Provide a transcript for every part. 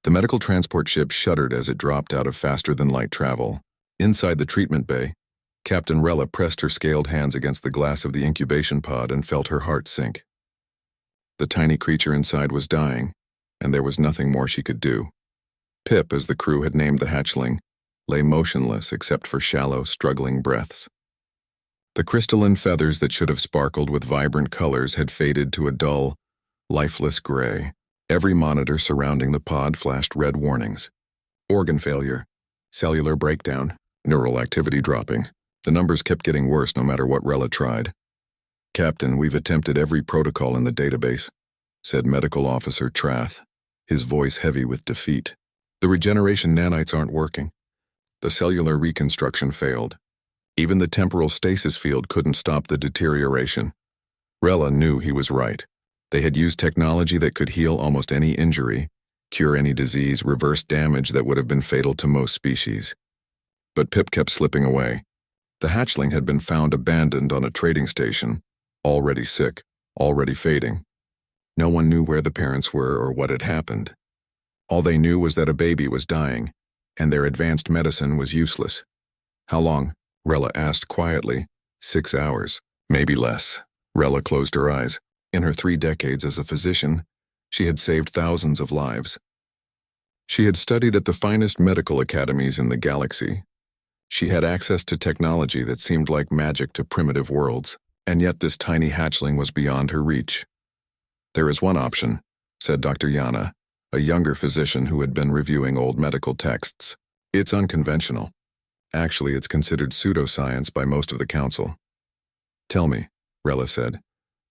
The medical transport ship shuddered as it dropped out of faster-than-light travel. Inside the treatment bay, Captain Rella pressed her scaled hands against the glass of the incubation pod and felt her heart sink. The tiny creature inside was dying, and there was nothing more she could do. Pip, as the crew had named the hatchling, lay motionless except for shallow, struggling breaths. The crystalline feathers that should have sparkled with vibrant colors had faded to a dull, lifeless gray. Every monitor surrounding the pod flashed red warnings. Organ failure, cellular breakdown, neural activity dropping. The numbers kept getting worse no matter what Rella tried. "Captain, we've attempted every protocol in the database," said Medical Officer Trath, his voice heavy with defeat. "The regeneration nanites aren't working. The cellular reconstruction failed. Even the temporal stasis field couldn't stop the deterioration." Rella knew he was right. They had used technology that could heal almost any injury, cure any disease, reverse damage that would have been fatal to most species. But Pip kept slipping away. The hatchling had been found abandoned on a trading station, already sick, already fading. No one knew where the parents were or what had happened. All they knew was that a baby was dying, and their advanced medicine was useless. "How long?" Rella asked quietly. 6 hours, maybe less. Rella closed her eyes. In her 3 decades as a physician, she had saved thousands of lives. She had studied at the finest medical academies in the galaxy. She had access to technology that seemed like magic to primitive worlds, and yet this tiny hatchling was beyond her reach. "There is one option," said Dr. Yana, a younger physician who had been reviewing old medical texts. "It's unconventional. Actually, it's considered pseudoscience by most of the council." "Tell me," Rella said.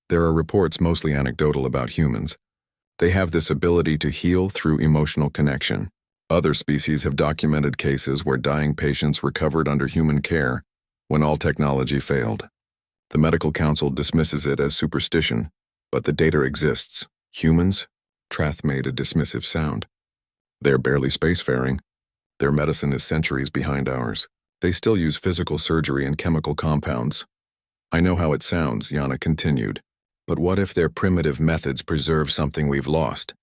"There are reports mostly anecdotal about humans. They have this ability to heal through emotional connection. Other species have documented cases where dying patients recovered under human care when all technology failed. The medical council dismisses it as superstition, but the data exists. Humans?" Trath made a dismissive sound. "They're barely spacefaring. Their medicine is centuries behind ours. They still use physical surgery and chemical compounds." "I know how it sounds," Yana continued. "But what if their primitive methods preserve something we've lost?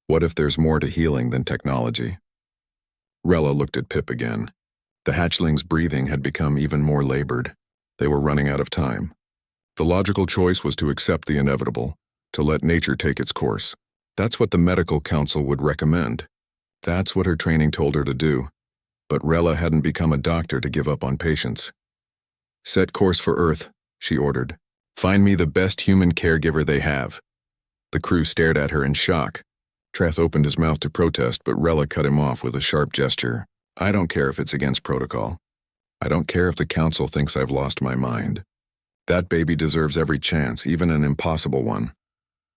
What if there's more to healing than technology?" Rella looked at Pip again. The hatchling's breathing had become even more labored. They were running out of time. The logical choice was to accept the inevitable, to let nature take its course. That's what the medical council would recommend. That's what her training told her to do. But Rella hadn't become a doctor to give up on patients. "Set course for Earth," she ordered. "Find me the best human caregiver they have." The crew stared at her in shock. Trath opened his mouth to protest, but Rella cut him off with a sharp gesture. "I don't care if it's against protocol. I don't care if the council thinks I've lost my mind. That baby deserves every chance, even an impossible one."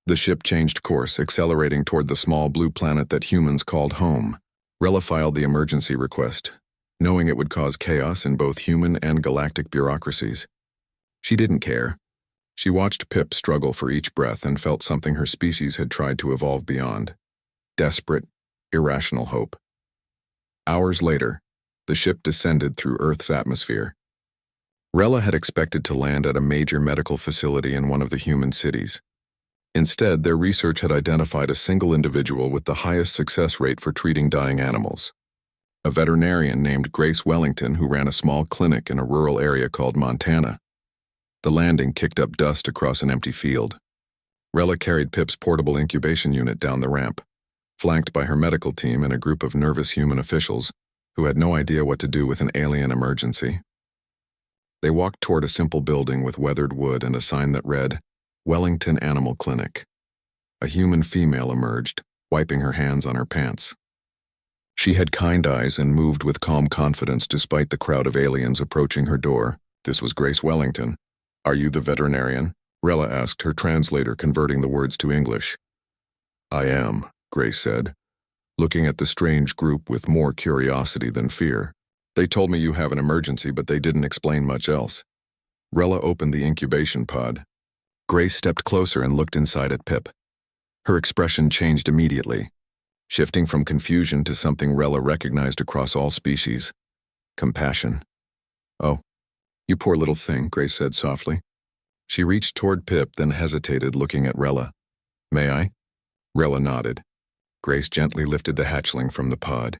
The ship changed course, accelerating toward the small blue planet that humans called home. Rella filed the emergency request, knowing it would cause chaos in both human and galactic bureaucracies. She didn't care. She watched Pip struggle for each breath and felt something her species had tried to evolve beyond. Desperate, irrational hope. Hours later, the ship descended through Earth's atmosphere. Rella had expected to land at a major medical facility in one of the human cities. Instead, their research had identified a single individual with the highest success rate for treating dying animals. A veterinarian named Grace Wellington who ran a small clinic in a rural area called Montana. The landing kicked up dust across an empty field. Rella carried Pip's portable incubation unit down the ramp, flanked by her medical team and a group of nervous human officials who had no idea what to do with an alien emergency. They walked toward a simple building with weathered wood and a sign that read, "Wellington Animal Clinic." A human female emerged, wiping her hands on her pants. She had kind eyes and moved with calm confidence despite the crowd of aliens approaching her door. This was Grace Wellington. "Are you the veterinarian?" Rella asked, her translator converting the words to English. "I am," Grace said, looking at the strange group with more curiosity than fear. "They told me you have an emergency, but they didn't explain much else." Rella opened the incubation pod. Grace stepped closer and looked inside at Pip. Her expression changed immediately, shifting from confusion to something Rella recognized across all species: compassion. "Oh, you poor little thing," Grace said softly. She reached toward Pip, then hesitated, looking at Rella. "May I?" Rella nodded. Grace gently lifted the hatchling from the pod.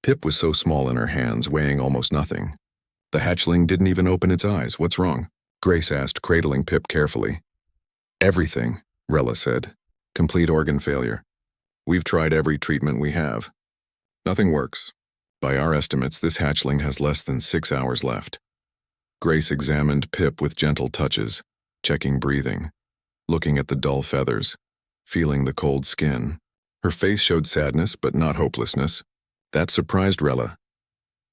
Pip was so small in her hands, weighing almost nothing. The hatchling didn't even open its eyes. What's wrong? Grace asked, cradling Pip carefully. Everything, Rella said. Complete organ failure. We've tried every treatment we have. Nothing works. By our estimates, this hatchling has less than 6 hours left. Grace examined Pip with gentle touches, checking breathing, looking at the dull feathers, feeling the cold skin. Her face showed sadness, but not hopelessness. That surprised Rella.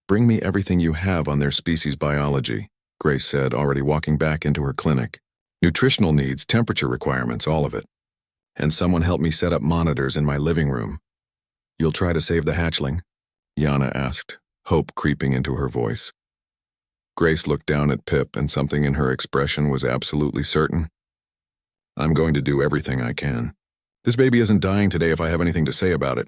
Bring me everything you have on their species biology, Grace said, already walking back into her clinic. Nutritional needs, temperature requirements, all of it. And someone help me set up monitors in my living room. You'll try to save the hatchling? Yana asked, hope creeping into her voice. Grace looked down at Pip, and something in her expression was absolutely certain. I'm going to do everything I can. This baby isn't dying today if I have anything to say about it.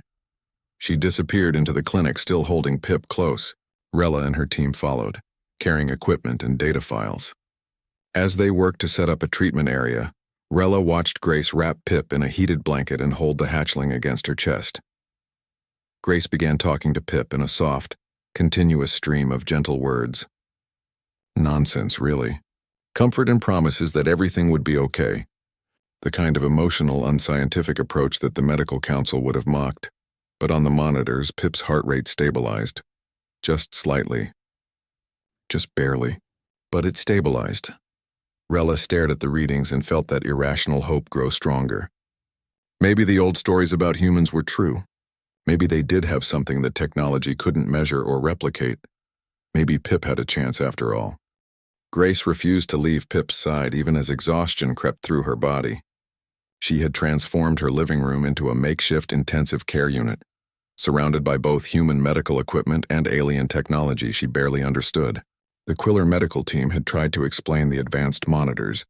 She disappeared into the clinic, still holding Pip close. Rella and her team followed, carrying equipment and data files. As they worked to set up a treatment area, Rella watched Grace wrap Pip in a heated blanket and hold the hatchling against her chest. Grace began talking to Pip in a soft, continuous stream of gentle words. Nonsense, really. Comfort and promises that everything would be okay. The kind of emotional, unscientific approach that the medical council would have mocked. But on the monitors, Pip's heart rate stabilized. Just slightly. Just barely. But it stabilized. Rella stared at the readings and felt that irrational hope grow stronger. Maybe the old stories about humans were true. Maybe they did have something that technology couldn't measure or replicate. Maybe Pip had a chance after all. Grace refused to leave Pip's side even as exhaustion crept through her body. She had transformed her living room into a makeshift intensive care unit, surrounded by both human medical equipment and alien technology she barely understood. The Quiller medical team had tried to explain the advanced monitors,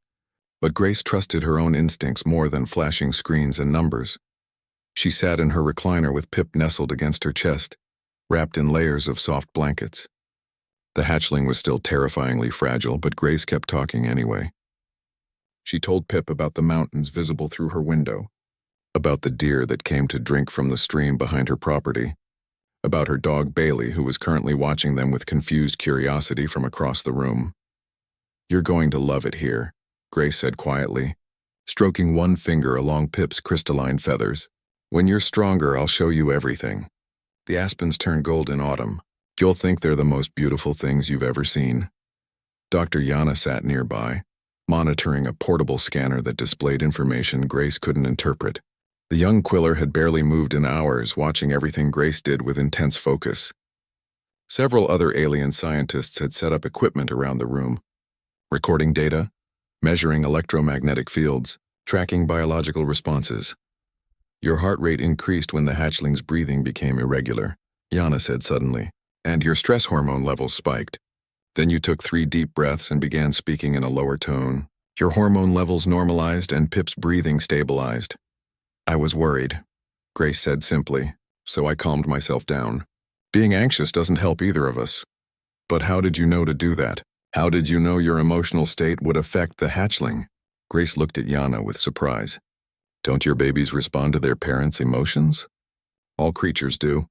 but Grace trusted her own instincts more than flashing screens and numbers. She sat in her recliner with Pip nestled against her chest, wrapped in layers of soft blankets. The hatchling was still terrifyingly fragile, but Grace kept talking anyway. She told Pip about the mountains visible through her window, about the deer that came to drink from the stream behind her property, about her dog Bailey, who was currently watching them with confused curiosity from across the room. You're going to love it here, Grace said quietly, stroking one finger along Pip's crystalline feathers. When you're stronger, I'll show you everything. The aspens turn gold in autumn. You'll think they're the most beautiful things you've ever seen. Dr. Yana sat nearby, monitoring a portable scanner that displayed information Grace couldn't interpret. The young Quiller had barely moved in hours, watching everything Grace did with intense focus. Several other alien scientists had set up equipment around the room, recording data, measuring electromagnetic fields, tracking biological responses. Your heart rate increased when the hatchling's breathing became irregular, Yana said suddenly, and your stress hormone levels spiked. Then you took 3 deep breaths and began speaking in a lower tone. Your hormone levels normalized and Pip's breathing stabilized. I was worried, Grace said simply, so I calmed myself down. Being anxious doesn't help either of us. But how did you know to do that? How did you know your emotional state would affect the hatchling? Grace looked at Yana with surprise. Don't your babies respond to their parents' emotions? All creatures do.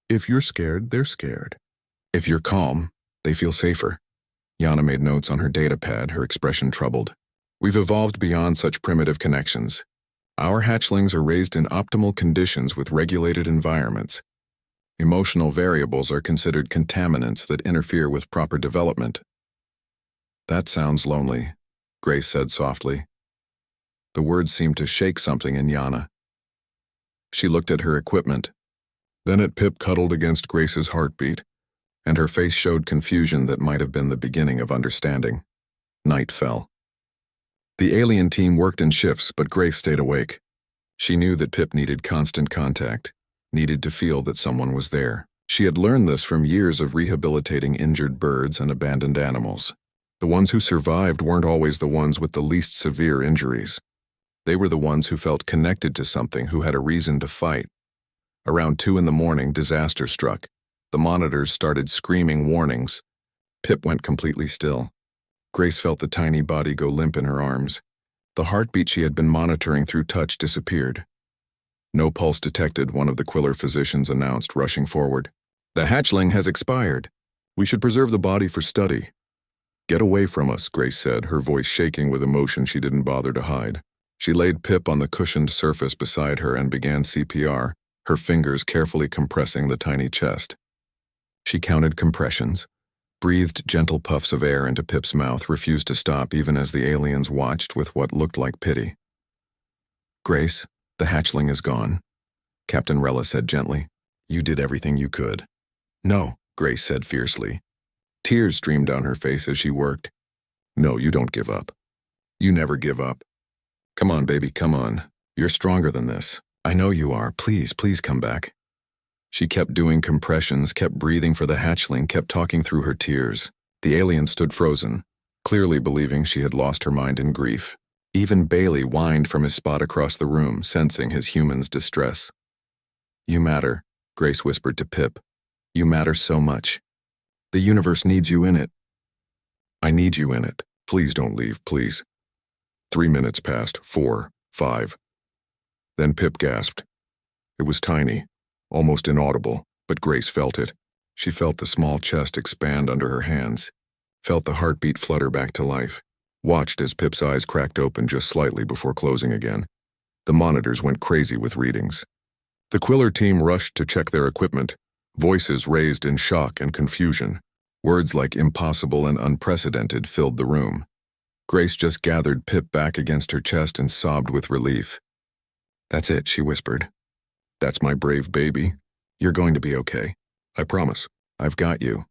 If you're scared, they're scared. If you're calm, they feel safer. Yana made notes on her data pad, her expression troubled. We've evolved beyond such primitive connections. Our hatchlings are raised in optimal conditions with regulated environments. Emotional variables are considered contaminants that interfere with proper development. That sounds lonely, Grace said softly. The words seemed to shake something in Yana. She looked at her equipment, then at Pip cuddled against Grace's heartbeat, and her face showed confusion that might have been the beginning of understanding. Night fell. The alien team worked in shifts, but Grace stayed awake. She knew that Pip needed constant contact, needed to feel that someone was there. She had learned this from years of rehabilitating injured birds and abandoned animals. The ones who survived weren't always the ones with the least severe injuries. They were the ones who felt connected to something, who had a reason to fight. Around 2 a.m, disaster struck. The monitors started screaming warnings. Pip went completely still. Grace felt the tiny body go limp in her arms. The heartbeat she had been monitoring through touch disappeared. No pulse detected, one of the Quiller physicians announced, rushing forward. The hatchling has expired. We should preserve the body for study. Get away from us, Grace said, her voice shaking with emotion she didn't bother to hide. She laid Pip on the cushioned surface beside her and began CPR, her fingers carefully compressing the tiny chest. She counted compressions, breathed gentle puffs of air into Pip's mouth, refused to stop even as the aliens watched with what looked like pity. Grace, the hatchling is gone, Captain Rella said gently. You did everything you could. No, Grace said fiercely. Tears streamed down her face as she worked. No, you don't give up. You never give up. Come on, baby, come on. You're stronger than this. I know you are. Please, please come back. She kept doing compressions, kept breathing for the hatchling, kept talking through her tears. The alien stood frozen, clearly believing she had lost her mind in grief. Even Bailey whined from his spot across the room, sensing his human's distress. You matter, Grace whispered to Pip. You matter so much. The universe needs you in it. I need you in it. Please don't leave, please. 3 minutes passed, 4, 5. Then Pip gasped. It was tiny, almost inaudible, but Grace felt it. She felt the small chest expand under her hands, felt the heartbeat flutter back to life, watched as Pip's eyes cracked open just slightly before closing again. The monitors went crazy with readings. The Quiller team rushed to check their equipment, voices raised in shock and confusion. Words like impossible and unprecedented filled the room. Grace just gathered Pip back against her chest and sobbed with relief. That's it, she whispered. That's my brave baby. You're going to be okay. I promise. I've got you.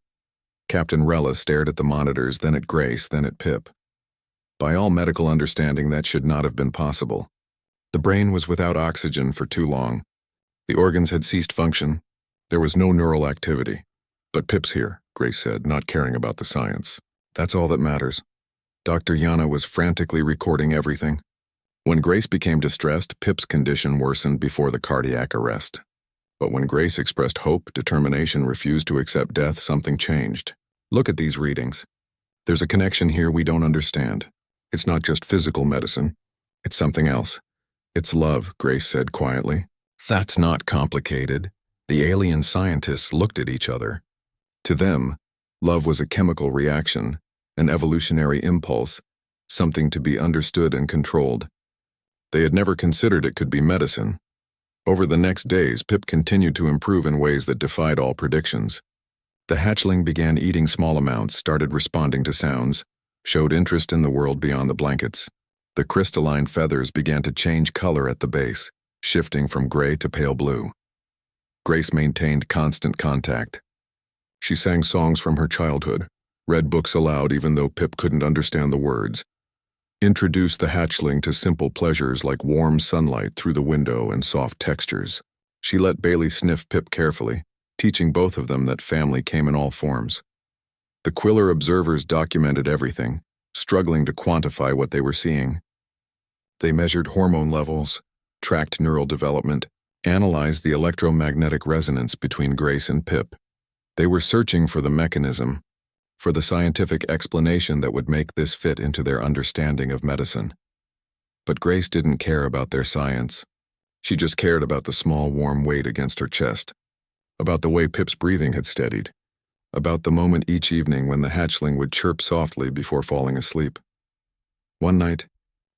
Captain Rella stared at the monitors, then at Grace, then at Pip. By all medical understanding, that should not have been possible. The brain was without oxygen for too long. The organs had ceased function. There was no neural activity. But Pip's here, Grace said, not caring about the science. That's all that matters. Dr. Yana was frantically recording everything. When Grace became distressed, Pip's condition worsened before the cardiac arrest. But when Grace expressed hope, determination, refused to accept death, something changed. Look at these readings. There's a connection here we don't understand. It's not just physical medicine. It's something else. It's love, Grace said quietly. That's not complicated. The alien scientists looked at each other. To them, love was a chemical reaction, an evolutionary impulse, something to be understood and controlled. They had never considered it could be medicine. Over the next days, Pip continued to improve in ways that defied all predictions. The hatchling began eating small amounts, started responding to sounds, showed interest in the world beyond the blankets. The crystalline feathers began to change color at the base, shifting from gray to pale blue. Grace maintained constant contact. She sang songs from her childhood, read books aloud even though Pip couldn't understand the words, introduced the hatchling to simple pleasures like warm sunlight through the window and soft textures. She let Bailey sniff Pip carefully, teaching both of them that family came in all forms. The Quiller observers documented everything, struggling to quantify what they were seeing. They measured hormone levels, tracked neural development, analyzed the electromagnetic resonance between Grace and Pip. They were searching for the mechanism, for the scientific explanation that would make this fit into their understanding of medicine. But Grace didn't care about their science. She just cared about the small warm weight against her chest, about the way Pip's breathing had steadied, about the moment each evening when the hatchling would chirp softly before falling asleep. One night,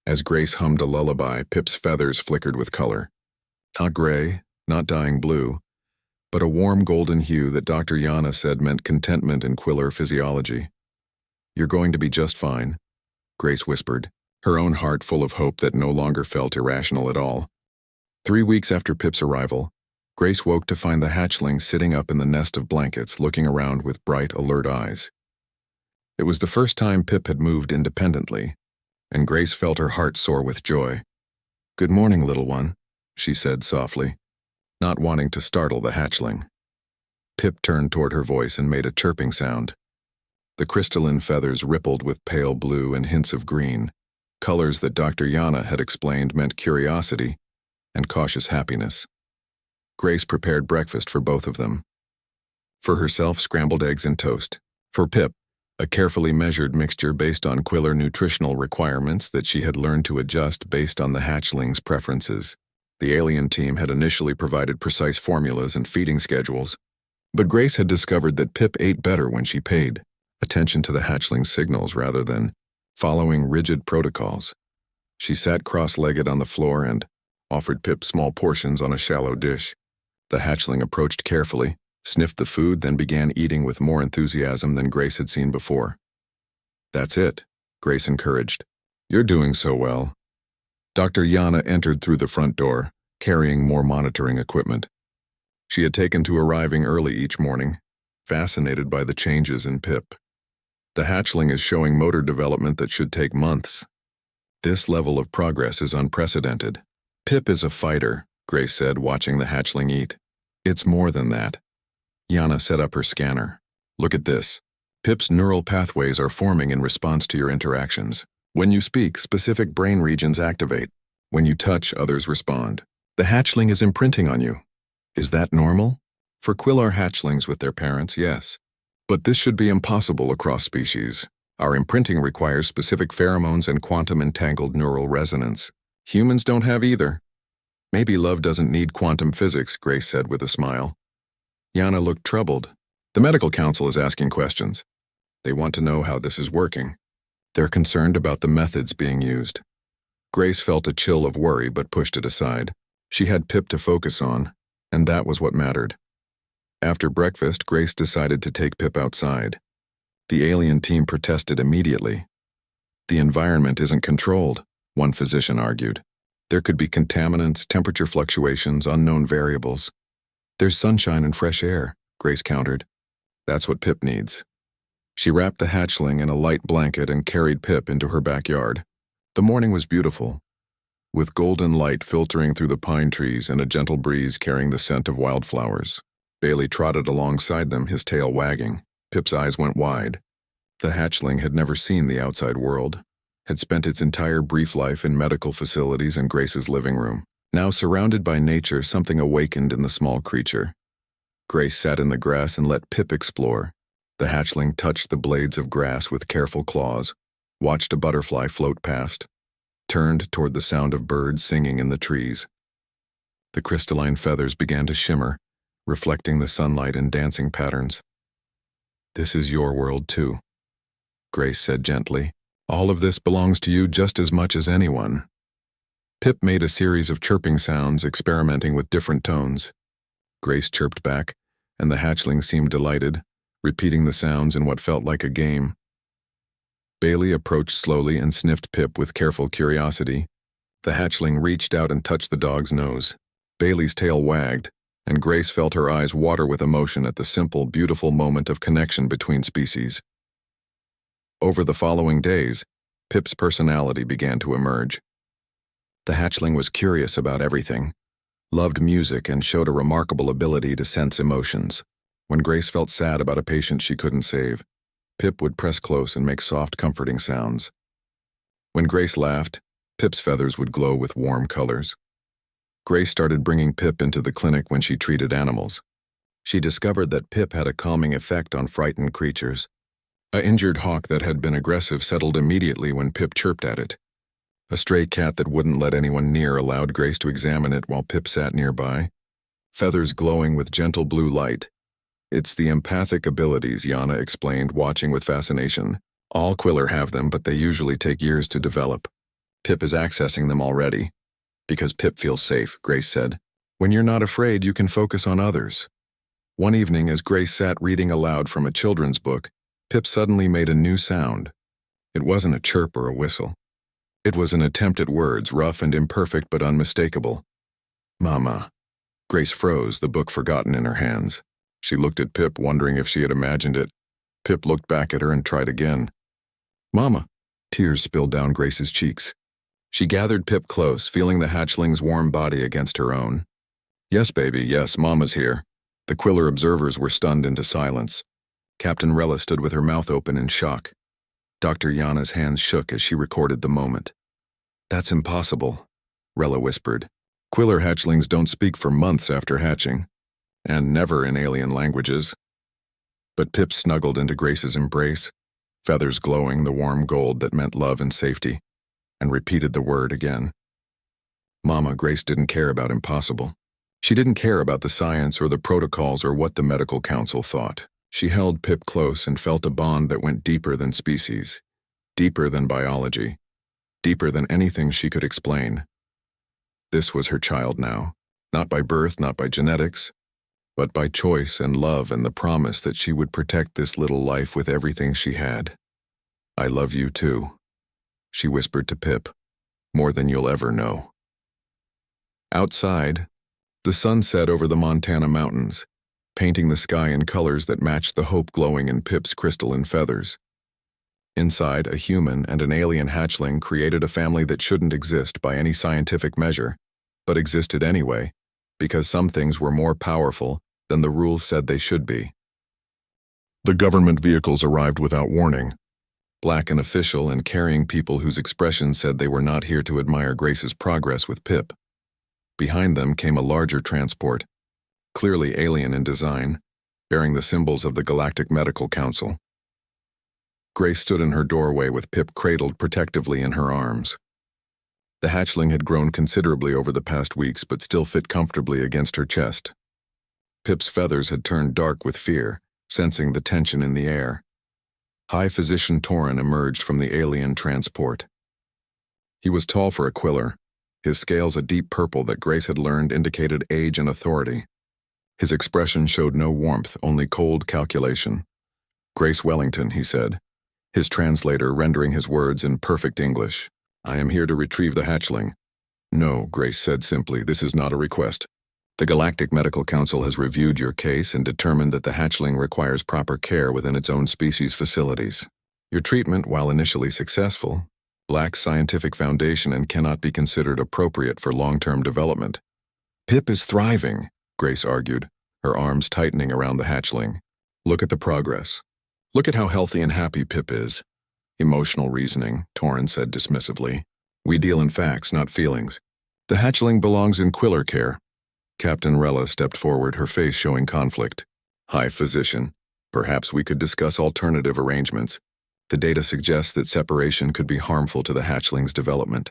as Grace hummed a lullaby, Pip's feathers flickered with color. Not gray, not dying blue, but a warm golden hue that Dr. Yana said meant contentment in Quiller physiology. You're going to be just fine, Grace whispered, her own heart full of hope that no longer felt irrational at all. 3 weeks after Pip's arrival, Grace woke to find the hatchling sitting up in the nest of blankets, looking around with bright, alert eyes. It was the first time Pip had moved independently, and Grace felt her heart soar with joy. Good morning, little one, she said softly, not wanting to startle the hatchling. Pip turned toward her voice and made a chirping sound. The crystalline feathers rippled with pale blue and hints of green, colors that Dr. Yana had explained meant curiosity and cautious happiness. Grace prepared breakfast for both of them. For herself, scrambled eggs and toast. For Pip, a carefully measured mixture based on Quiller nutritional requirements that she had learned to adjust based on the hatchling's preferences. The alien team had initially provided precise formulas and feeding schedules, but Grace had discovered that Pip ate better when she paid attention to the hatchling's signals rather than following rigid protocols. She sat cross-legged on the floor and offered Pip small portions on a shallow dish. The hatchling approached carefully, sniffed the food, then began eating with more enthusiasm than Grace had seen before. "That's it," Grace encouraged. "You're doing so well." Dr. Yana entered through the front door, carrying more monitoring equipment. She had taken to arriving early each morning, fascinated by the changes in Pip. "The hatchling is showing motor development that should take months. This level of progress is unprecedented." "Pip is a fighter," Grace said, watching the hatchling eat. "It's more than that." Yana set up her scanner. "Look at this. Pip's neural pathways are forming in response to your interactions. When you speak, specific brain regions activate. When you touch, others respond. The hatchling is imprinting on you. Is that normal? For Quillar hatchlings with their parents, yes. But this should be impossible across species. Our imprinting requires specific pheromones and quantum-entangled neural resonance. Humans don't have either." "Maybe love doesn't need quantum physics," Grace said with a smile. Yana looked troubled. "The medical council is asking questions. They want to know how this is working. They're concerned about the methods being used." Grace felt a chill of worry but pushed it aside. She had Pip to focus on, and that was what mattered. After breakfast, Grace decided to take Pip outside. The alien team protested immediately. "The environment isn't controlled," one physician argued. "There could be contaminants, temperature fluctuations, unknown variables." "There's sunshine and fresh air," Grace countered. "That's what Pip needs." She wrapped the hatchling in a light blanket and carried Pip into her backyard. The morning was beautiful, with golden light filtering through the pine trees and a gentle breeze carrying the scent of wildflowers. Bailey trotted alongside them, his tail wagging. Pip's eyes went wide. The hatchling had never seen the outside world, had spent its entire brief life in medical facilities and Grace's living room. Now surrounded by nature, something awakened in the small creature. Grace sat in the grass and let Pip explore. The hatchling touched the blades of grass with careful claws, watched a butterfly float past, turned toward the sound of birds singing in the trees. The crystalline feathers began to shimmer, reflecting the sunlight in dancing patterns. "This is your world too," Grace said gently. "All of this belongs to you just as much as anyone." Pip made a series of chirping sounds, experimenting with different tones. Grace chirped back, and the hatchling seemed delighted, repeating the sounds in what felt like a game. Bailey approached slowly and sniffed Pip with careful curiosity. The hatchling reached out and touched the dog's nose. Bailey's tail wagged, and Grace felt her eyes water with emotion at the simple, beautiful moment of connection between species. Over the following days, Pip's personality began to emerge. The hatchling was curious about everything, loved music, and showed a remarkable ability to sense emotions. When Grace felt sad about a patient she couldn't save, Pip would press close and make soft, comforting sounds. When Grace laughed, Pip's feathers would glow with warm colors. Grace started bringing Pip into the clinic when she treated animals. She discovered that Pip had a calming effect on frightened creatures. An injured hawk that had been aggressive settled immediately when Pip chirped at it. A stray cat that wouldn't let anyone near allowed Grace to examine it while Pip sat nearby, feathers glowing with gentle blue light. "It's the empathic abilities," Yana explained, watching with fascination. "All Quillar have them, but they usually take years to develop. Pip is accessing them already." "Because Pip feels safe," Grace said. "When you're not afraid, you can focus on others." One evening, as Grace sat reading aloud from a children's book, Pip suddenly made a new sound. It wasn't a chirp or a whistle. It was an attempt at words, rough and imperfect but unmistakable. "Mama." Grace froze, the book forgotten in her hands. She looked at Pip, wondering if she had imagined it. Pip looked back at her and tried again. "Mama." Tears spilled down Grace's cheeks. She gathered Pip close, feeling the hatchling's warm body against her own. "Yes, baby, yes, Mama's here." The Quillar observers were stunned into silence. Captain Rella stood with her mouth open in shock. Dr. Yana's hands shook as she recorded the moment. "That's impossible," Rella whispered. "Quillar hatchlings don't speak for months after hatching, and never in alien languages." But Pip snuggled into Grace's embrace, feathers glowing the warm gold that meant love and safety, and repeated the word again. Mama, Grace didn't care about impossible. She didn't care about the science or the protocols or what the medical council thought. She held Pip close and felt a bond that went deeper than species, deeper than biology, deeper than anything she could explain. This was her child now, not by birth, not by genetics, but by choice and love and the promise that she would protect this little life with everything she had. I love you too, she whispered to Pip, more than you'll ever know. Outside, the sun set over the Montana mountains, painting the sky in colors that matched the hope glowing in Pip's crystalline feathers. Inside, a human and an alien hatchling created a family that shouldn't exist by any scientific measure, but existed anyway, because some things were more powerful than the rules said they should be. The government vehicles arrived without warning, black and official and carrying people whose expressions said they were not here to admire Grace's progress with Pip. Behind them came a larger transport, clearly alien in design, bearing the symbols of the Galactic Medical Council. Grace stood in her doorway with Pip cradled protectively in her arms. The hatchling had grown considerably over the past weeks but still fit comfortably against her chest. Pip's feathers had turned dark with fear, sensing the tension in the air. High Physician Torin emerged from the alien transport. He was tall for a quiller, his scales a deep purple that Grace had learned indicated age and authority. His expression showed no warmth, only cold calculation. Grace Wellington, he said, his translator rendering his words in perfect English. I am here to retrieve the hatchling. No, Grace said simply, this is not a request. The Galactic Medical Council has reviewed your case and determined that the hatchling requires proper care within its own species facilities. Your treatment, while initially successful, lacks scientific foundation and cannot be considered appropriate for long-term development. Pip is thriving, Grace argued, her arms tightening around the hatchling. Look at the progress. Look at how healthy and happy Pip is. Emotional reasoning, Torin said dismissively. We deal in facts, not feelings. The hatchling belongs in quiller care. Captain Rella stepped forward, her face showing conflict. High Physician, perhaps we could discuss alternative arrangements. The data suggests that separation could be harmful to the hatchling's development.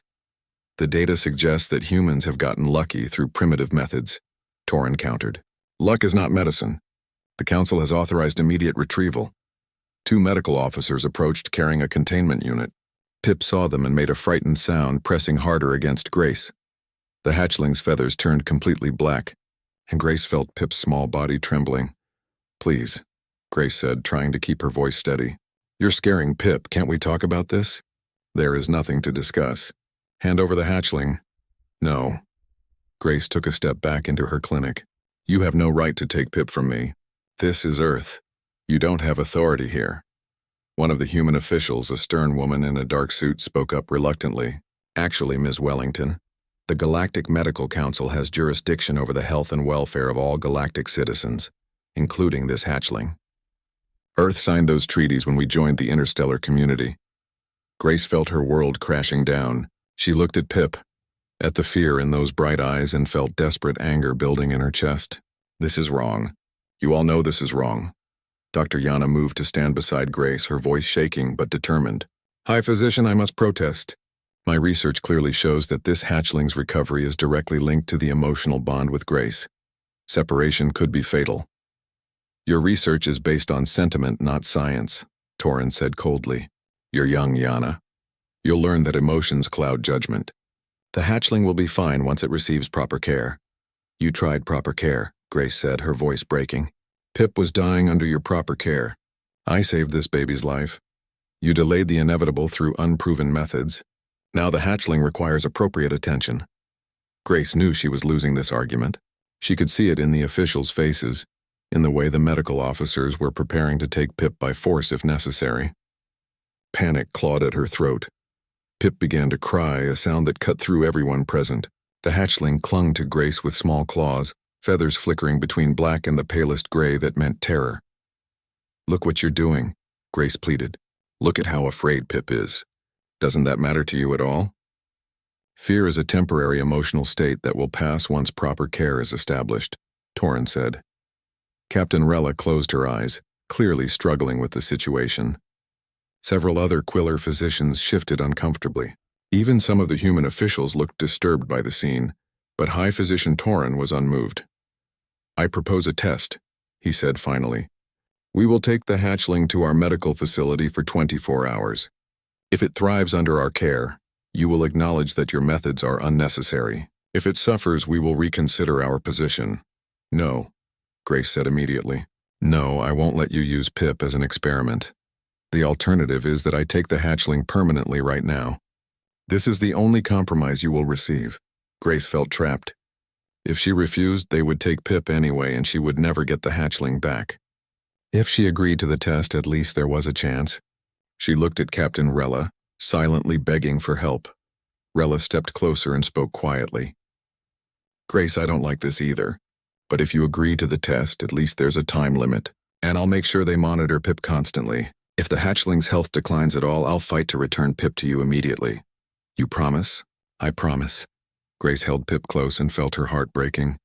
The data suggests that humans have gotten lucky through primitive methods, Torin countered. Luck is not medicine. The Council has authorized immediate retrieval. 2 medical officers approached carrying a containment unit. Pip saw them and made a frightened sound, pressing harder against Grace. The hatchling's feathers turned completely black, and Grace felt Pip's small body trembling. Please, Grace said, trying to keep her voice steady. You're scaring Pip. Can't we talk about this? There is nothing to discuss. Hand over the hatchling. No. Grace took a step back into her clinic. You have no right to take Pip from me. This is Earth. You don't have authority here. One of the human officials, a stern woman in a dark suit, spoke up reluctantly. Actually, Ms. Wellington, the Galactic Medical Council has jurisdiction over the health and welfare of all galactic citizens, including this hatchling. Earth signed those treaties when we joined the interstellar community. Grace felt her world crashing down. She looked at Pip, at the fear in those bright eyes, and felt desperate anger building in her chest. This is wrong. You all know this is wrong. Dr. Yana moved to stand beside Grace, her voice shaking but determined. High Physician, I must protest. My research clearly shows that this hatchling's recovery is directly linked to the emotional bond with Grace. Separation could be fatal. Your research is based on sentiment, not science, Torin said coldly. You're young, Yana. You'll learn that emotions cloud judgment. The hatchling will be fine once it receives proper care. You tried proper care, Grace said, her voice breaking. Pip was dying under your proper care. I saved this baby's life. You delayed the inevitable through unproven methods. Now the hatchling requires appropriate attention. Grace knew she was losing this argument. She could see it in the officials' faces, in the way the medical officers were preparing to take Pip by force if necessary. Panic clawed at her throat. Pip began to cry, a sound that cut through everyone present. The hatchling clung to Grace with small claws, feathers flickering between black and the palest gray that meant terror. Look what you're doing, Grace pleaded. Look at how afraid Pip is. Doesn't that matter to you at all? Fear is a temporary emotional state that will pass once proper care is established, Torin said. Captain Rella closed her eyes, clearly struggling with the situation. Several other Quiller physicians shifted uncomfortably. Even some of the human officials looked disturbed by the scene, but High Physician Torin was unmoved. "I propose a test," he said finally. "We will take the hatchling to our medical facility for 24 hours. If it thrives under our care, you will acknowledge that your methods are unnecessary. If it suffers, we will reconsider our position." "No," Grace said immediately. "No, I won't let you use Pip as an experiment. The alternative is that I take the hatchling permanently right now. This is the only compromise you will receive." Grace felt trapped. If she refused, they would take Pip anyway and she would never get the hatchling back. If she agreed to the test, at least there was a chance. She looked at Captain Rella, silently begging for help. Rella stepped closer and spoke quietly. "Grace, I don't like this either. But if you agree to the test, at least there's a time limit. And I'll make sure they monitor Pip constantly. If the hatchling's health declines at all, I'll fight to return Pip to you immediately. You promise?" "I promise." Grace held Pip close and felt her heart breaking.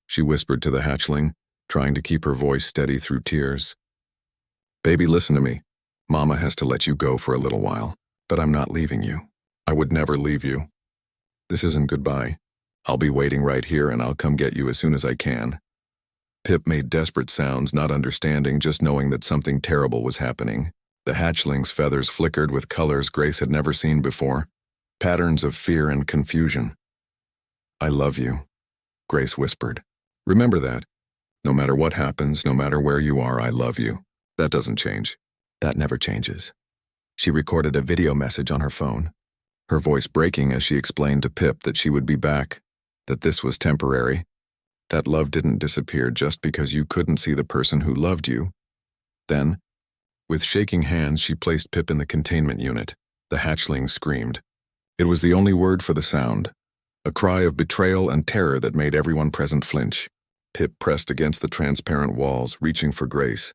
She whispered to the hatchling, trying to keep her voice steady through tears. "Baby, listen to me. Mama has to let you go for a little while, but I'm not leaving you. I would never leave you. This isn't goodbye. I'll be waiting right here and I'll come get you as soon as I can." Pip made desperate sounds, not understanding, just knowing that something terrible was happening. The hatchling's feathers flickered with colors Grace had never seen before, patterns of fear and confusion. "I love you," Grace whispered. "Remember that. No matter what happens, no matter where you are, I love you. That doesn't change." "That never changes." She recorded a video message on her phone, her voice breaking as she explained to Pip that she would be back, that this was temporary, that love didn't disappear just because you couldn't see the person who loved you. Then, with shaking hands, she placed Pip in the containment unit. The hatchling screamed. It was the only word for the sound, a cry of betrayal and terror that made everyone present flinch. Pip pressed against the transparent walls, reaching for Grace,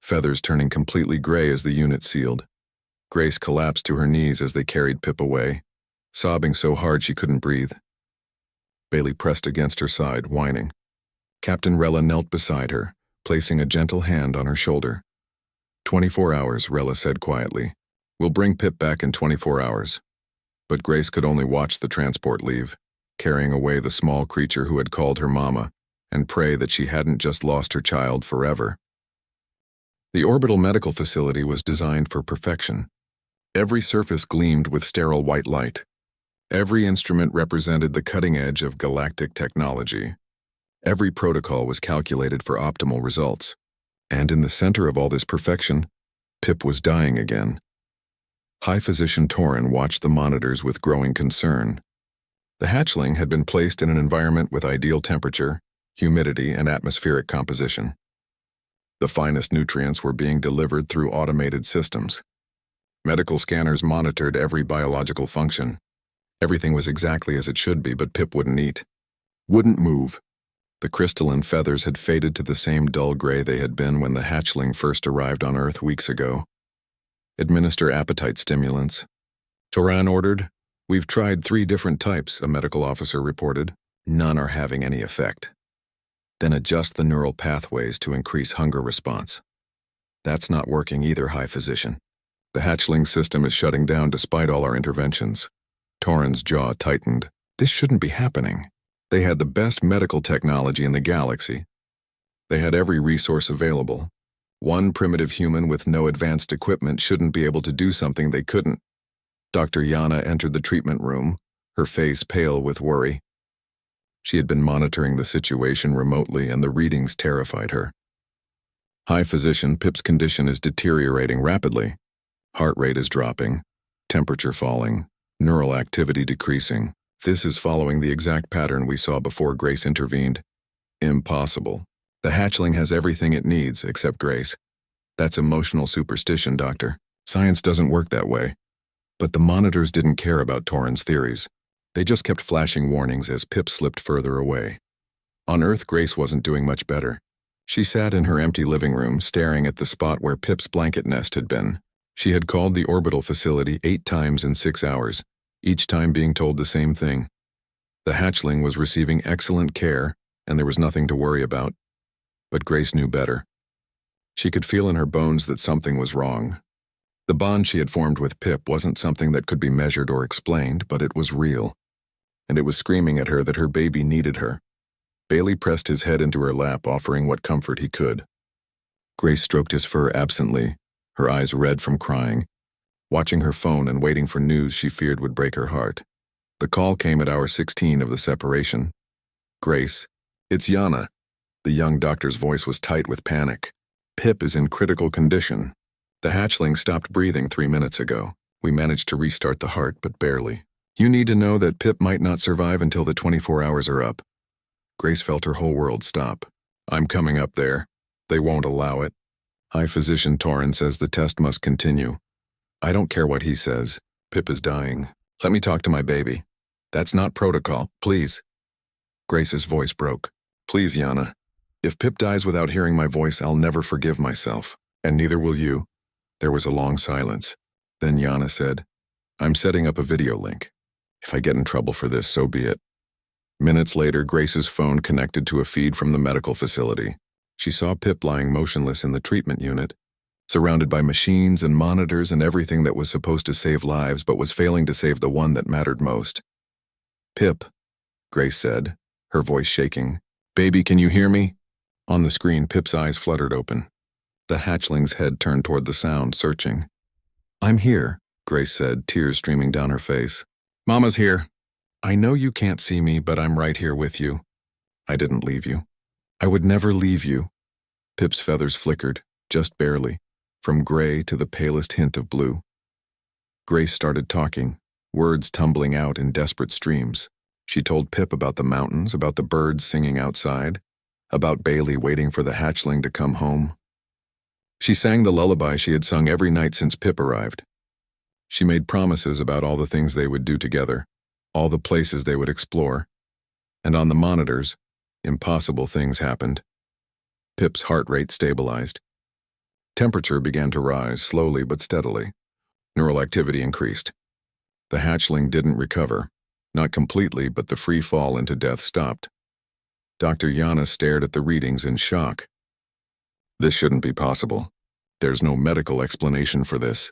feathers turning completely gray as the unit sealed. Grace collapsed to her knees as they carried Pip away, sobbing so hard she couldn't breathe. Bailey pressed against her side, whining. Captain Rella knelt beside her, placing a gentle hand on her shoulder. 24 hours, Rella said quietly. "We'll bring Pip back in 24 hours. But Grace could only watch the transport leave, carrying away the small creature who had called her mama, and pray that she hadn't just lost her child forever. The orbital medical facility was designed for perfection. Every surface gleamed with sterile white light. Every instrument represented the cutting edge of galactic technology. Every protocol was calculated for optimal results. And in the center of all this perfection, Pip was dying again. High Physician Torin watched the monitors with growing concern. The hatchling had been placed in an environment with ideal temperature, humidity, and atmospheric composition. The finest nutrients were being delivered through automated systems. Medical scanners monitored every biological function. Everything was exactly as it should be, but Pip wouldn't eat. Wouldn't move. The crystalline feathers had faded to the same dull gray they had been when the hatchling first arrived on Earth weeks ago. "Administer appetite stimulants." Toran ordered. "We've tried 3 different types," a medical officer reported. "None are having any effect." "Then adjust the neural pathways to increase hunger response." "That's not working either, High Physician. The hatchling system is shutting down despite all our interventions." Torin's jaw tightened. This shouldn't be happening. They had the best medical technology in the galaxy. They had every resource available. One primitive human with no advanced equipment shouldn't be able to do something they couldn't. Dr. Yana entered the treatment room, her face pale with worry. She had been monitoring the situation remotely, and the readings terrified her. "High Physician, Pip's condition is deteriorating rapidly. Heart rate is dropping, temperature falling, neural activity decreasing. This is following the exact pattern we saw before Grace intervened." "Impossible. The hatchling has everything it needs, except Grace." "That's emotional superstition, Doctor. Science doesn't work that way." But the monitors didn't care about Torin's theories. They just kept flashing warnings as Pip slipped further away. On Earth, Grace wasn't doing much better. She sat in her empty living room, staring at the spot where Pip's blanket nest had been. She had called the orbital facility 8 times in 6 hours, each time being told the same thing. The hatchling was receiving excellent care, and there was nothing to worry about. But Grace knew better. She could feel in her bones that something was wrong. The bond she had formed with Pip wasn't something that could be measured or explained, but it was real. And it was screaming at her that her baby needed her. Bailey pressed his head into her lap, offering what comfort he could. Grace stroked his fur absently, her eyes red from crying, watching her phone and waiting for news she feared would break her heart. The call came at hour 16 of the separation. "Grace, it's Yana." The young doctor's voice was tight with panic. "Pip is in critical condition. The hatchling stopped breathing 3 minutes ago. We managed to restart the heart, but barely. You need to know that Pip might not survive until the 24 hours are up." Grace felt her whole world stop. "I'm coming up there. They won't allow it. High Physician Torrin says the test must continue. I don't care what he says. Pip is dying. Let me talk to my baby. That's not protocol, please." Grace's voice broke. "Please, Yana. If Pip dies without hearing my voice, I'll never forgive myself. And neither will you." There was a long silence. Then Yana said, "I'm setting up a video link. If I get in trouble for this, so be it." Minutes later, Grace's phone connected to a feed from the medical facility. She saw Pip lying motionless in the treatment unit, surrounded by machines and monitors and everything that was supposed to save lives but was failing to save the one that mattered most. "Pip," Grace said, her voice shaking. "Baby, can you hear me?" On the screen, Pip's eyes fluttered open. The hatchling's head turned toward the sound, searching. "I'm here," Grace said, tears streaming down her face. "Mama's here. I know you can't see me, but I'm right here with you. I didn't leave you. I would never leave you." Pip's feathers flickered, just barely, from gray to the palest hint of blue. Grace started talking, words tumbling out in desperate streams. She told Pip about the mountains, about the birds singing outside, about Bailey waiting for the hatchling to come home. She sang the lullaby she had sung every night since Pip arrived. She made promises about all the things they would do together, all the places they would explore. And on the monitors, impossible things happened. Pip's heart rate stabilized. Temperature began to rise, slowly but steadily. Neural activity increased. The hatchling didn't recover. Not completely, but the free fall into death stopped. Dr. Yana stared at the readings in shock. "This shouldn't be possible. There's no medical explanation for this."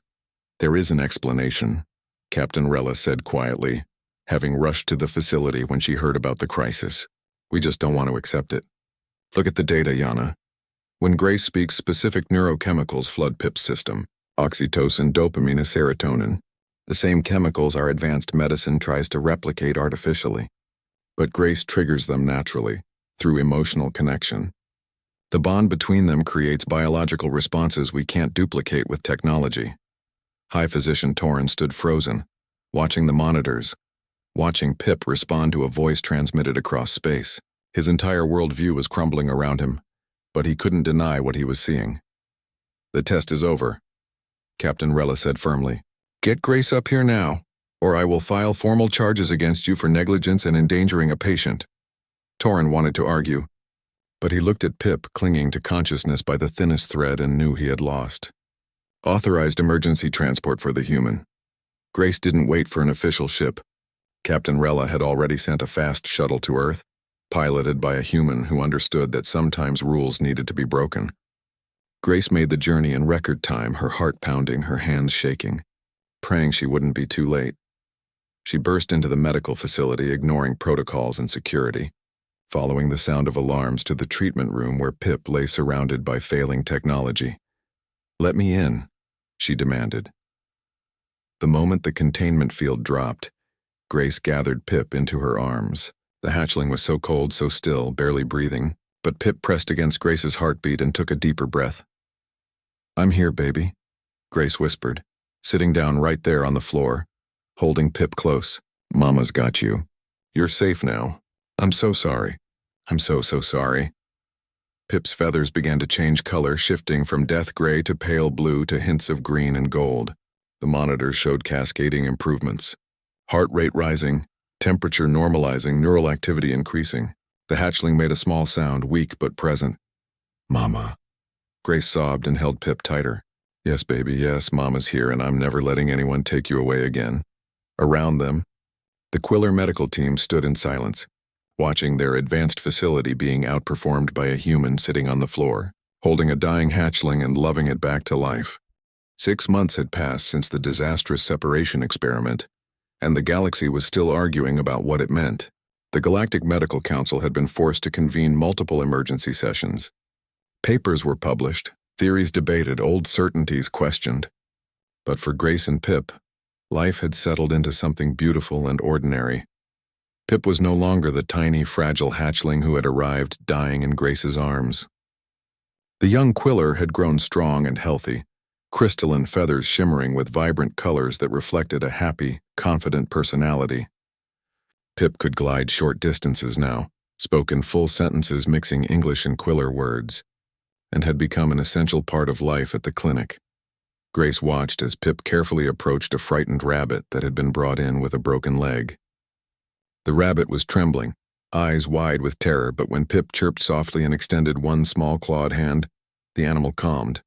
"There is an explanation," Captain Rella said quietly, having rushed to the facility when she heard about the crisis. "We just don't want to accept it. Look at the data, Yana. When Grace speaks, specific neurochemicals flood Pip's system. Oxytocin, dopamine, and serotonin. The same chemicals our advanced medicine tries to replicate artificially. But Grace triggers them naturally, through emotional connection. The bond between them creates biological responses we can't duplicate with technology." High Physician Torrin stood frozen, watching the monitors, watching Pip respond to a voice transmitted across space. His entire worldview was crumbling around him, but he couldn't deny what he was seeing. "The test is over," Captain Rella said firmly. "Get Grace up here now, or I will file formal charges against you for negligence and endangering a patient." Torrin wanted to argue, but he looked at Pip clinging to consciousness by the thinnest thread and knew he had lost. Authorized emergency transport for the human. Grace didn't wait for an official ship. Captain Rella had already sent a fast shuttle to Earth, piloted by a human who understood that sometimes rules needed to be broken. Grace made the journey in record time, her heart pounding, her hands shaking, praying she wouldn't be too late. She burst into the medical facility, ignoring protocols and security, following the sound of alarms to the treatment room where Pip lay surrounded by failing technology. "Let me in," she demanded. The moment the containment field dropped, Grace gathered Pip into her arms. The hatchling was so cold, so still, barely breathing, but Pip pressed against Grace's heartbeat and took a deeper breath. "I'm here, baby," Grace whispered, sitting down right there on the floor, holding Pip close. "Mama's got you. You're safe now. I'm so sorry. I'm so sorry." Pip's feathers began to change color, shifting from death gray to pale blue to hints of green and gold. The monitors showed cascading improvements. Heart rate rising, temperature normalizing, neural activity increasing. The hatchling made a small sound, weak but present. "Mama." Grace sobbed and held Pip tighter. "Yes, baby, yes, Mama's here, and I'm never letting anyone take you away again." Around them, the Quiller medical team stood in silence, watching their advanced facility being outperformed by a human sitting on the floor, holding a dying hatchling and loving it back to life. 6 months had passed since the disastrous separation experiment, and the galaxy was still arguing about what it meant. The Galactic Medical Council had been forced to convene multiple emergency sessions. Papers were published, theories debated, old certainties questioned. But for Grace and Pip, life had settled into something beautiful and ordinary. Pip was no longer the tiny, fragile hatchling who had arrived dying in Grace's arms. The young Quiller had grown strong and healthy, crystalline feathers shimmering with vibrant colors that reflected a happy, confident personality. Pip could glide short distances now, spoke in full sentences mixing English and Quiller words, and had become an essential part of life at the clinic. Grace watched as Pip carefully approached a frightened rabbit that had been brought in with a broken leg. The rabbit was trembling, eyes wide with terror, but when Pip chirped softly and extended one small clawed hand, the animal calmed.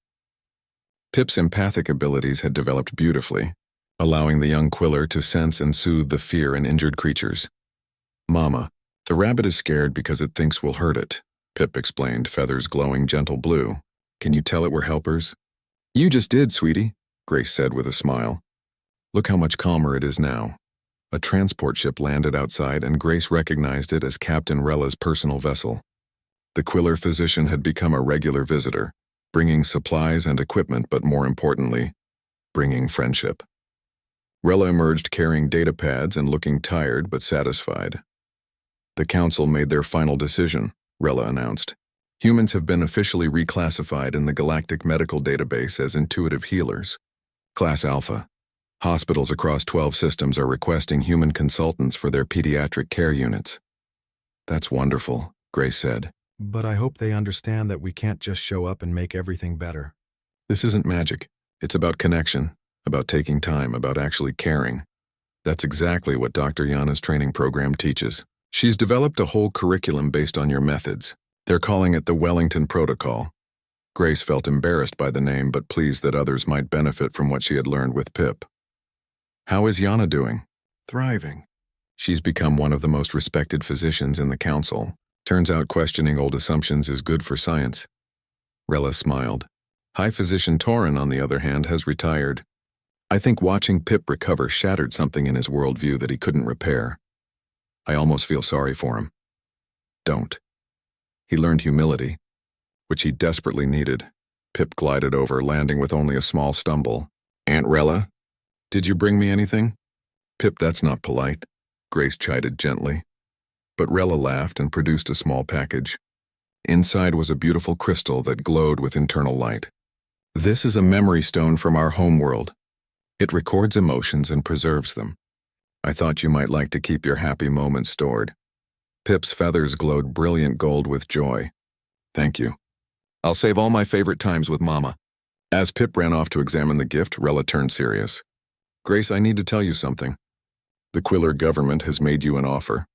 Pip's empathic abilities had developed beautifully, allowing the young Quiller to sense and soothe the fear in injured creatures. "Mama, the rabbit is scared because it thinks we'll hurt it," Pip explained, feathers glowing gentle blue. "Can you tell it we're helpers?" "You just did, sweetie," Grace said with a smile. Look how much calmer it is now. A transport ship landed outside, and Grace recognized it as Captain Rella's personal vessel. The Quiller physician had become a regular visitor, bringing supplies and equipment, but more importantly, bringing friendship. Rella emerged carrying data pads and looking tired but satisfied. "The council made their final decision," Rella announced. "Humans have been officially reclassified in the Galactic Medical Database as intuitive healers. Class Alpha. Hospitals across 12 systems are requesting human consultants for their pediatric care units." "That's wonderful," Grace said. "But I hope they understand that we can't just show up and make everything better." "This isn't magic. It's about connection, about taking time, about actually caring. That's exactly what Dr. Yana's training program teaches. She's developed a whole curriculum based on your methods. They're calling it the Wellington Protocol." Grace felt embarrassed by the name, but pleased that others might benefit from what she had learned with Pip. "How is Yana doing?" "Thriving. She's become one of the most respected physicians in the council. Turns out questioning old assumptions is good for science." Rella smiled. High Physician Torin, on the other hand, has retired. "I think watching Pip recover shattered something in his worldview that he couldn't repair. I almost feel sorry for him." "Don't. He learned humility, which he desperately needed." Pip glided over, landing with only a small stumble. "Aunt Rella? Did you bring me anything?" "Pip, that's not polite," Grace chided gently. But Rella laughed and produced a small package. Inside was a beautiful crystal that glowed with internal light. "This is a memory stone from our homeworld. It records emotions and preserves them. I thought you might like to keep your happy moments stored." Pip's feathers glowed brilliant gold with joy. "Thank you. I'll save all my favorite times with Mama." As Pip ran off to examine the gift, Rella turned serious. "Grace, I need to tell you something. The Quiller government has made you an offer.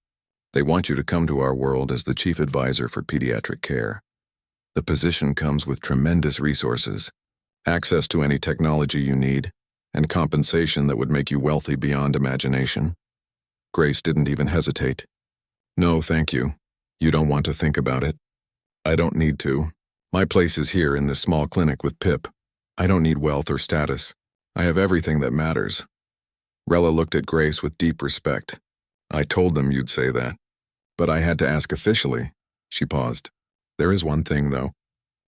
They want you to come to our world as the chief advisor for pediatric care. The position comes with tremendous resources, access to any technology you need, and compensation that would make you wealthy beyond imagination." Grace didn't even hesitate. "No, thank you. You don't want to think about it." "I don't need to. My place is here in this small clinic with Pip. I don't need wealth or status. I have everything that matters." Rella looked at Grace with deep respect. "I told them you'd say that. But I had to ask officially." She paused. "There is one thing, though.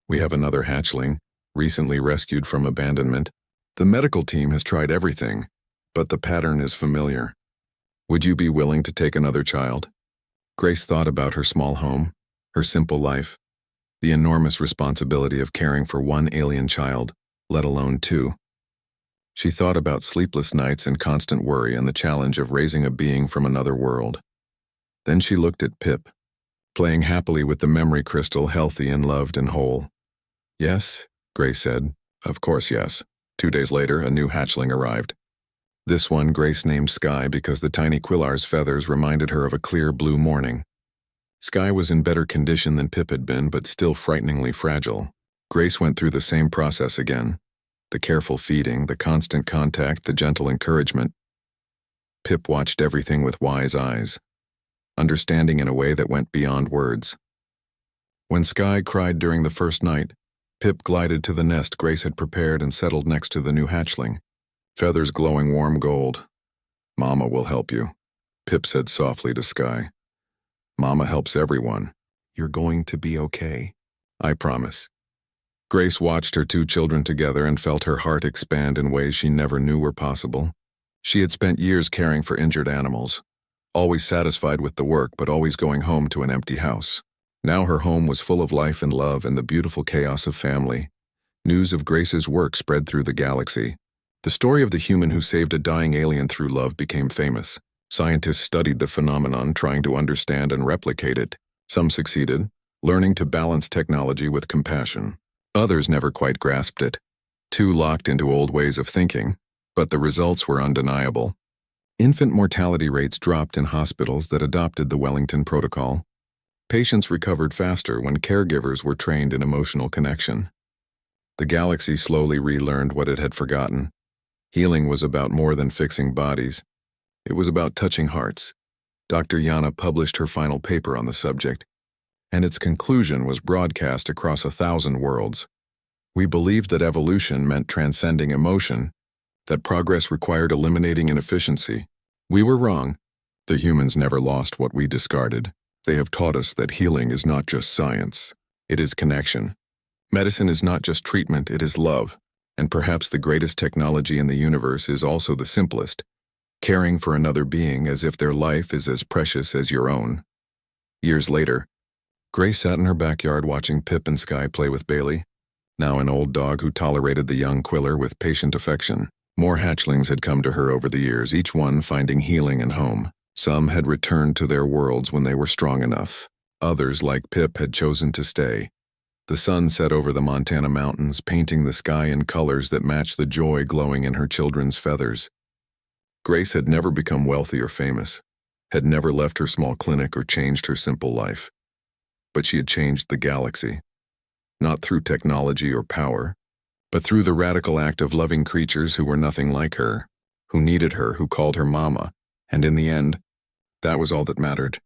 We have another hatchling, recently rescued from abandonment. The medical team has tried everything, but the pattern is familiar. Would you be willing to take another child?" Grace thought about her small home, her simple life, the enormous responsibility of caring for one alien child, let alone two. She thought about sleepless nights and constant worry and the challenge of raising a being from another world. Then she looked at Pip, playing happily with the memory crystal, healthy and loved and whole. "Yes," Grace said. "Of course, yes." 2 days later, a new hatchling arrived. This one Grace named Sky because the tiny Quillar's feathers reminded her of a clear blue morning. Sky was in better condition than Pip had been, but still frighteningly fragile. Grace went through the same process again. The careful feeding, the constant contact, the gentle encouragement. Pip watched everything with wise eyes, understanding in a way that went beyond words. When Sky cried during the first night, Pip glided to the nest Grace had prepared and settled next to the new hatchling, feathers glowing warm gold. "Mama will help you," Pip said softly to Sky. "Mama helps everyone. You're going to be okay. I promise." Grace watched her two children together and felt her heart expand in ways she never knew were possible. She had spent years caring for injured animals, always satisfied with the work but always going home to an empty house. Now her home was full of life and love and the beautiful chaos of family. News of Grace's work spread through the galaxy. The story of the human who saved a dying alien through love became famous. Scientists studied the phenomenon, trying to understand and replicate it. Some succeeded, learning to balance technology with compassion. Others never quite grasped it, too locked into old ways of thinking, but the results were undeniable. Infant mortality rates dropped in hospitals that adopted the Wellington Protocol. Patients recovered faster when caregivers were trained in emotional connection. The galaxy slowly relearned what it had forgotten. Healing was about more than fixing bodies. It was about touching hearts. Dr. Yana published her final paper on the subject, and its conclusion was broadcast across 1,000 worlds. We believed that evolution meant transcending emotion, that progress required eliminating inefficiency. We were wrong. The humans never lost what we discarded. They have taught us that healing is not just science. It is connection. Medicine is not just treatment, it is love. And perhaps the greatest technology in the universe is also the simplest, caring for another being as if their life is as precious as your own. Years later, Grace sat in her backyard watching Pip and Sky play with Bailey, now an old dog who tolerated the young Quiller with patient affection. More hatchlings had come to her over the years, each one finding healing and home. Some had returned to their worlds when they were strong enough. Others, like Pip, had chosen to stay. The sun set over the Montana mountains, painting the sky in colors that matched the joy glowing in her children's feathers. Grace had never become wealthy or famous, had never left her small clinic or changed her simple life. But she had changed the galaxy. Not through technology or power, but through the radical act of loving creatures who were nothing like her, who needed her, who called her mama, and in the end, that was all that mattered.